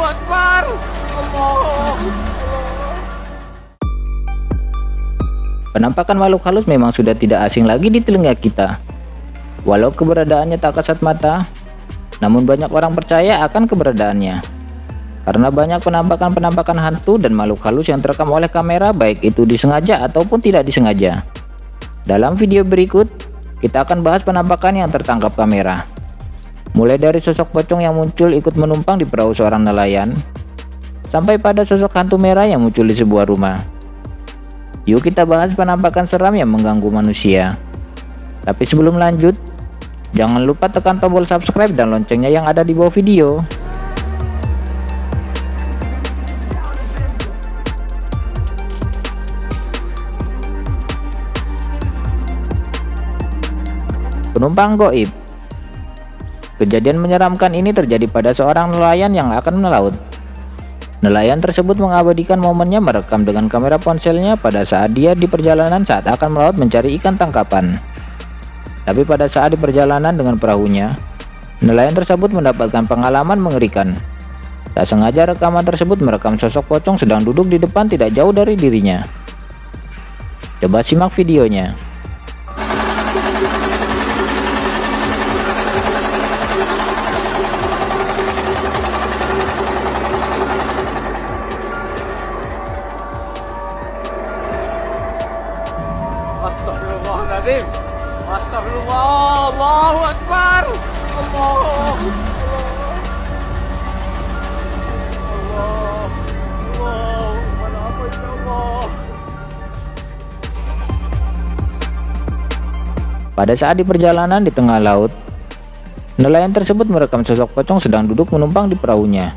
Akbar. Allah. Penampakan makhluk halus memang sudah tidak asing lagi di telinga kita. Walau keberadaannya tak kasat mata, namun banyak orang percaya akan keberadaannya. Karena banyak penampakan-penampakan hantu dan makhluk halus yang terekam oleh kamera, baik itu disengaja ataupun tidak disengaja. Dalam video berikut, kita akan bahas penampakan yang tertangkap kamera. Mulai dari sosok pocong yang muncul ikut menumpang di perahu seorang nelayan, sampai pada sosok hantu merah yang muncul di sebuah rumah. Yuk kita bahas penampakan seram yang mengganggu manusia. Tapi sebelum lanjut, jangan lupa tekan tombol subscribe dan loncengnya yang ada di bawah video. Penumpang gaib. Kejadian menyeramkan ini terjadi pada seorang nelayan yang akan melaut. Nelayan tersebut mengabadikan momennya merekam dengan kamera ponselnya pada saat dia di perjalanan saat akan melaut mencari ikan tangkapan. Tapi pada saat di perjalanan dengan perahunya, nelayan tersebut mendapatkan pengalaman mengerikan. Tak sengaja rekaman tersebut merekam sosok pocong sedang duduk di depan tidak jauh dari dirinya. Coba simak videonya. Astagfirullahaladzim. Astagfirullah. Allahu Akbar. Allah. Pada saat di perjalanan di tengah laut, nelayan tersebut merekam sosok pocong sedang duduk menumpang di perahunya.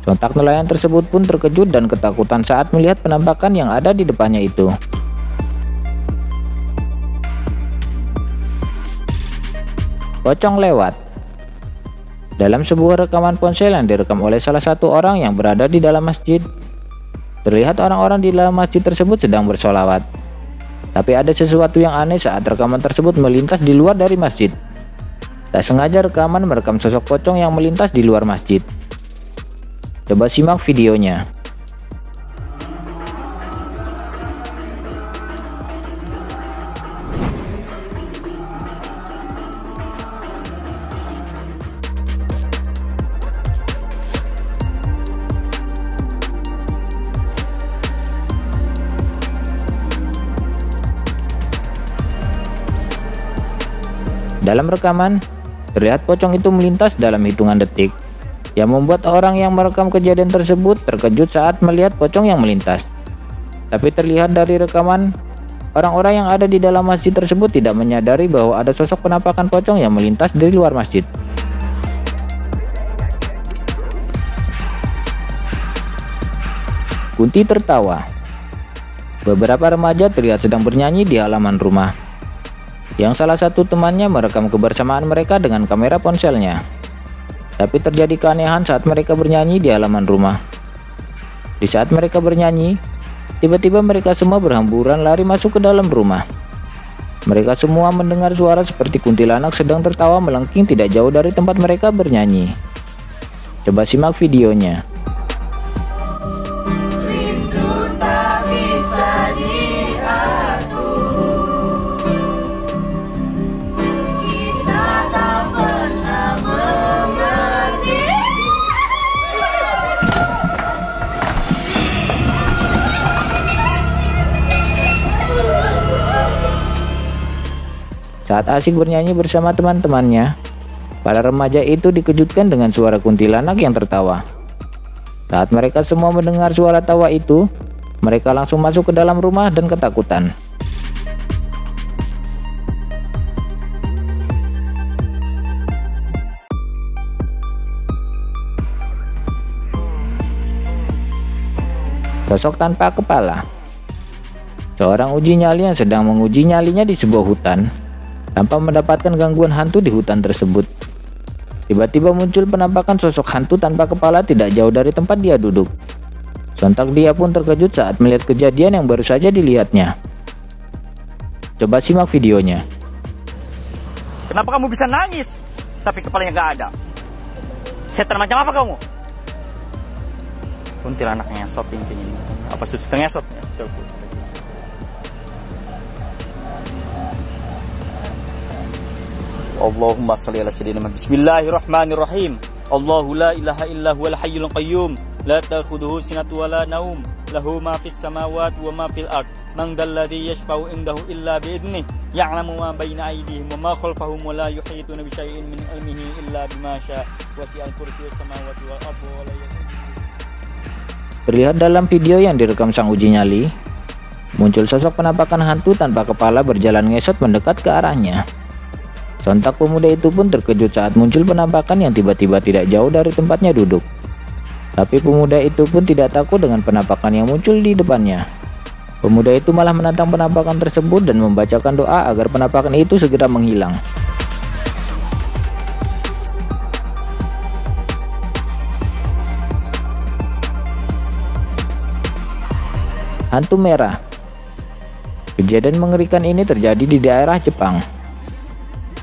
Sontak nelayan tersebut pun terkejut dan ketakutan saat melihat penampakan yang ada di depannya itu. Pocong lewat. Dalam sebuah rekaman ponsel yang direkam oleh salah satu orang yang berada di dalam masjid, terlihat orang-orang di dalam masjid tersebut sedang bersolawat. Tapi ada sesuatu yang aneh saat rekaman tersebut melintas di luar dari masjid. Tak sengaja rekaman merekam sosok pocong yang melintas di luar masjid. Coba simak videonya. Dalam rekaman, terlihat pocong itu melintas dalam hitungan detik, yang membuat orang yang merekam kejadian tersebut terkejut saat melihat pocong yang melintas. Tapi terlihat dari rekaman, orang-orang yang ada di dalam masjid tersebut tidak menyadari bahwa ada sosok penampakan pocong yang melintas dari luar masjid. Kunti tertawa. Beberapa remaja terlihat sedang bernyanyi di halaman rumah, yang salah satu temannya merekam kebersamaan mereka dengan kamera ponselnya. Tapi terjadi keanehan saat mereka bernyanyi di halaman rumah. Di saat mereka bernyanyi, tiba-tiba mereka semua berhamburan lari masuk ke dalam rumah. Mereka semua mendengar suara seperti kuntilanak sedang tertawa melengking tidak jauh dari tempat mereka bernyanyi. Coba simak videonya. Saat asik bernyanyi bersama teman-temannya, para remaja itu dikejutkan dengan suara kuntilanak yang tertawa. Saat mereka semua mendengar suara tawa itu, mereka langsung masuk ke dalam rumah dan ketakutan. Sosok tanpa kepala. Seorang uji nyali yang sedang menguji nyalinya di sebuah hutan, tanpa mendapatkan gangguan hantu di hutan tersebut. Tiba-tiba muncul penampakan sosok hantu tanpa kepala tidak jauh dari tempat dia duduk. Sontak dia pun terkejut saat melihat kejadian yang baru saja dilihatnya. Coba simak videonya. Kenapa kamu bisa nangis, tapi kepalanya nggak ada? Setan macam apa kamu? Kuntilanak ngesot intinya ini. Apa susu ngesot? Astagfirullah. Allahumma shalli ala sayyidina Muhammad. Bismillahirrahmanirrahim. Allahu la ilaha illa huwal hayyul qayyum. La ta'khudhuhu sinatun wa la naum. Lahu ma fis samawati wa ma fil ard. Man dzalladzi yashfa'u indahu illa bi idnih. Ya'lamu ma baina aydihim wa ma khalfahum wa la yuhituna bi syai'in min ilmihi illa bima syaa. Wasi'al kursiyyus samawati wal ardi wa la yahuduhu. Terlihat dalam video yang direkam sang uji nyali, muncul sosok penampakan hantu tanpa kepala berjalan ngesot mendekat ke arahnya. Sontak pemuda itu pun terkejut saat muncul penampakan yang tiba-tiba tidak jauh dari tempatnya duduk. Tapi pemuda itu pun tidak takut dengan penampakan yang muncul di depannya. Pemuda itu malah menantang penampakan tersebut dan membacakan doa agar penampakan itu segera menghilang. Hantu merah. Kejadian mengerikan ini terjadi di daerah Jepang,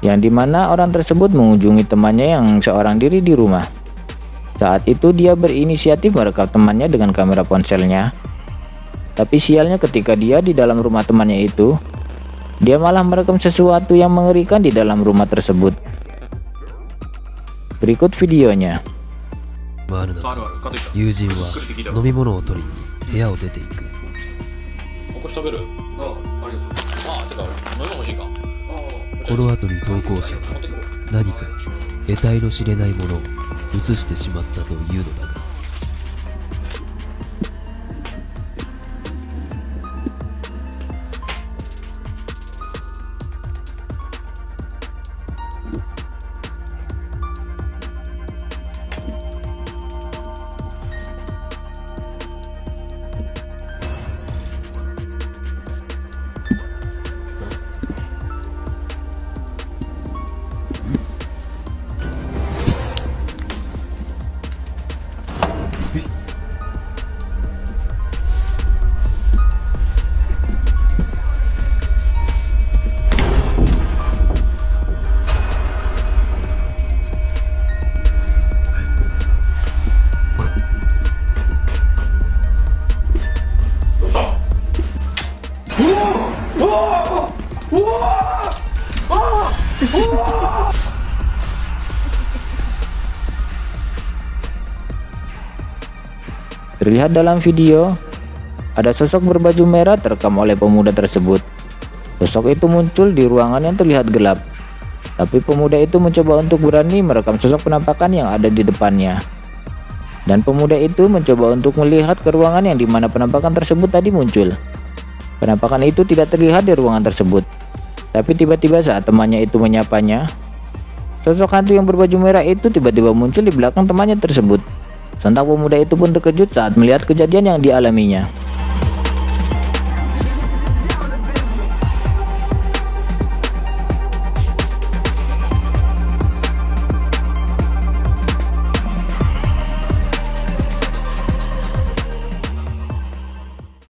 yang dimana orang tersebut mengunjungi temannya yang seorang diri di rumah. Saat itu dia berinisiatif merekam temannya dengan kamera ponselnya. Tapi sialnya ketika dia di dalam rumah temannya itu, dia malah merekam sesuatu yang mengerikan di dalam rumah tersebut. Berikut videonya. 友人は飲み物を取りに部屋を出ていく。これ食べる？ありがとう。てか飲み物欲しいか？この後に投稿者は何か得体の知れないものを映してしまったというのだが、Terlihat dalam video, ada sosok berbaju merah terekam oleh pemuda tersebut. Sosok itu muncul di ruangan yang terlihat gelap. Tapi pemuda itu mencoba untuk berani merekam sosok penampakan yang ada di depannya. Dan pemuda itu mencoba untuk melihat ke ruangan yang dimana penampakan tersebut tadi muncul. Penampakan itu tidak terlihat di ruangan tersebut. Tapi tiba-tiba saat temannya itu menyapanya, sosok hantu yang berbaju merah itu tiba-tiba muncul di belakang temannya tersebut. Sontak pemuda itu pun terkejut saat melihat kejadian yang dialaminya.